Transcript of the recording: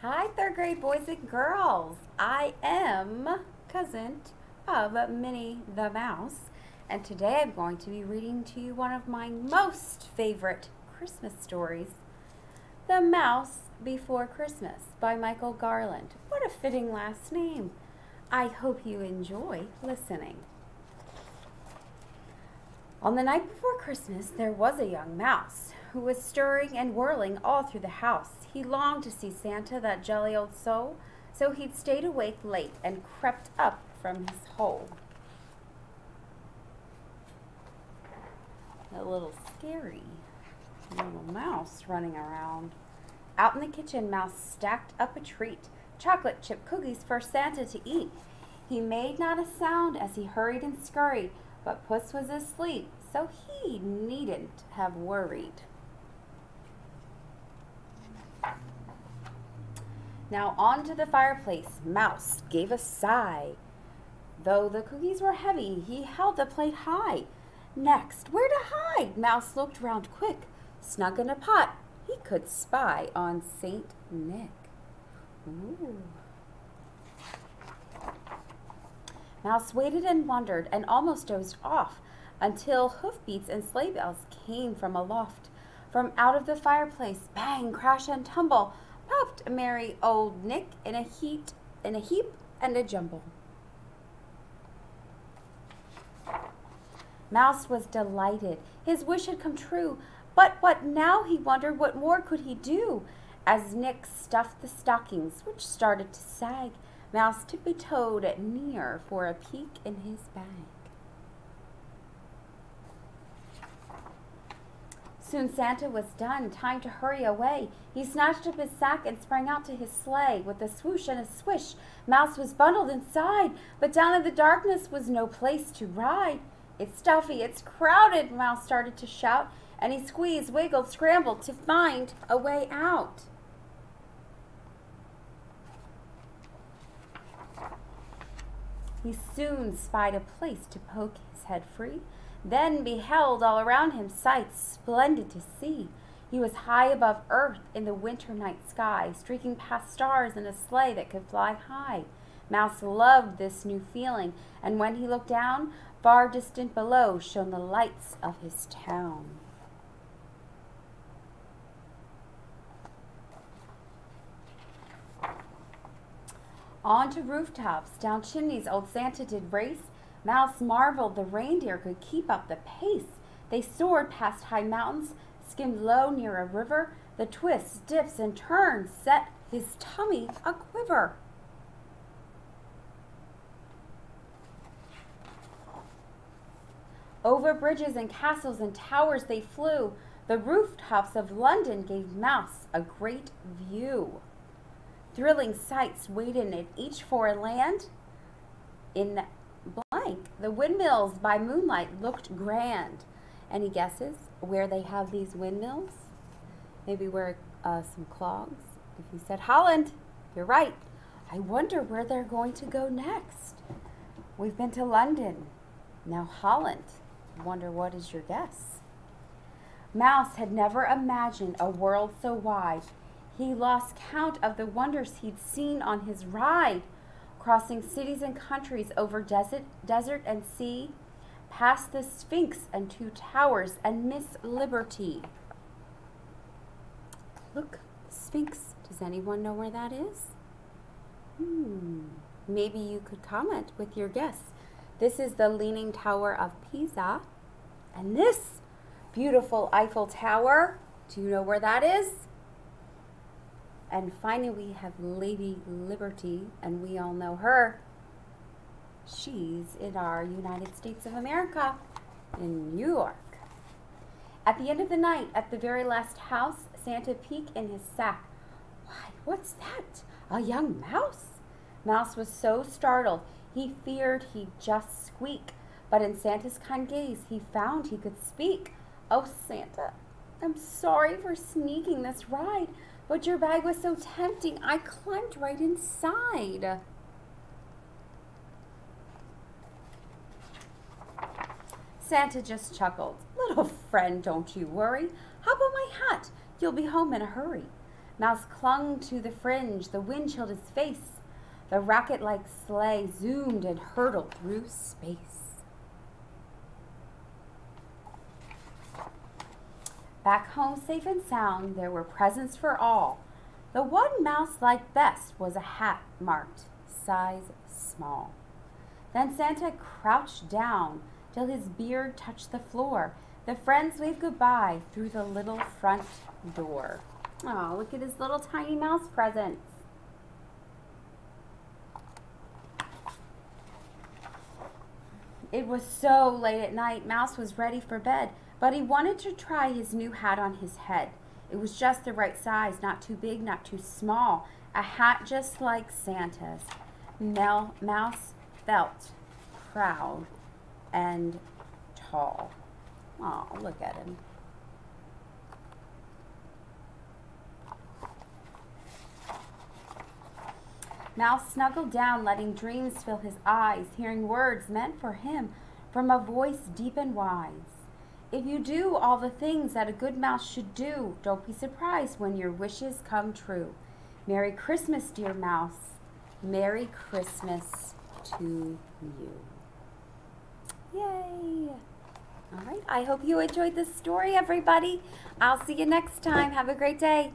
Hi, third grade boys and girls. I am cousin of Minnie the Mouse, and today I'm going to be reading to you one of my most favorite Christmas stories, The Mouse Before Christmas by Michael Garland. What a fitting last name. I hope you enjoy listening. On the night before Christmas, there was a young mouse who was stirring and whirling all through the house. He longed to see Santa, that jolly old soul, so he'd stayed awake late and crept up from his hole. A little scary little mouse running around. Out in the kitchen, Mouse stacked up a treat, chocolate chip cookies for Santa to eat. He made not a sound as he hurried and scurried, but Puss was asleep, so he needn't have worried. Now on to the fireplace, Mouse gave a sigh. Though the cookies were heavy, he held the plate high. Next, where to hide? Mouse looked round quick. Snug in a pot, he could spy on Saint Nick. Ooh. Mouse waited and wondered and almost dozed off until hoofbeats and sleigh bells came from aloft. From out of the fireplace, bang, crash, and tumble, popped merry old Nick in a heap and a jumble. Mouse was delighted. His wish had come true. But what now, he wondered, what more could he do? As Nick stuffed the stockings, which started to sag, Mouse tippy-toed near for a peek in his bag. Soon Santa was done, time to hurry away. He snatched up his sack and sprang out to his sleigh. With a swoosh and a swish, Mouse was bundled inside, but down in the darkness was no place to ride. It's stuffy, it's crowded, Mouse started to shout, and he squeezed, wiggled, scrambled to find a way out. He soon spied a place to poke his head free, then beheld all around him sights splendid to see. He was high above earth in the winter night sky, streaking past stars in a sleigh that could fly high. Mouse loved this new feeling, and when he looked down, far distant below shone the lights of his town. On to rooftops, down chimneys old Santa did race. Mouse marveled the reindeer could keep up the pace. They soared past high mountains, skimmed low near a river. The twists, dips, and turns set his tummy a-quiver. Over bridges and castles and towers they flew. The rooftops of London gave Mouse a great view. Thrilling sights waited in each for a land. In blank, the windmills by moonlight looked grand. Any guesses where they have these windmills? Maybe where some clogs? If you said Holland, you're right. I wonder where they're going to go next. We've been to London. Now Holland. Wonder what is your guess? Mouse had never imagined a world so wide. He lost count of the wonders he'd seen on his ride, crossing cities and countries, over desert and sea, past the Sphinx and two towers and Miss Liberty. Look, the Sphinx. Does anyone know where that is? Maybe you could comment with your guess. This is the Leaning Tower of Pisa. And this beautiful Eiffel Tower, do you know where that is? And finally, we have Lady Liberty, and we all know her. She's in our United States of America, in New York. At the end of the night, at the very last house, Santa peeked in his sack. Why, what's that? A young mouse? Mouse was so startled, he feared he'd just squeak. But in Santa's kind gaze, he found he could speak. Oh, Santa, I'm sorry for sneaking this ride, but your bag was so tempting, I climbed right inside. Santa just chuckled. Little friend, don't you worry. Hop on my hat. You'll be home in a hurry. Mouse clung to the fringe. The wind chilled his face. The rocket-like sleigh zoomed and hurtled through space. Back home safe and sound, there were presents for all. The one Mouse liked best was a hat marked size small. Then Santa crouched down till his beard touched the floor. The friends waved goodbye through the little front door. Oh, look at his little tiny mouse presents. It was so late at night, Mouse was ready for bed, but he wanted to try his new hat on his head. It was just the right size, not too big, not too small. A hat just like Santa's. Mouse felt proud and tall. Oh, look at him. Mouse snuggled down, letting dreams fill his eyes, hearing words meant for him from a voice deep and wise. If you do all the things that a good mouse should do, don't be surprised when your wishes come true. Merry Christmas, dear mouse. Merry Christmas to you. Yay! All right, I hope you enjoyed this story, everybody. I'll see you next time. Have a great day.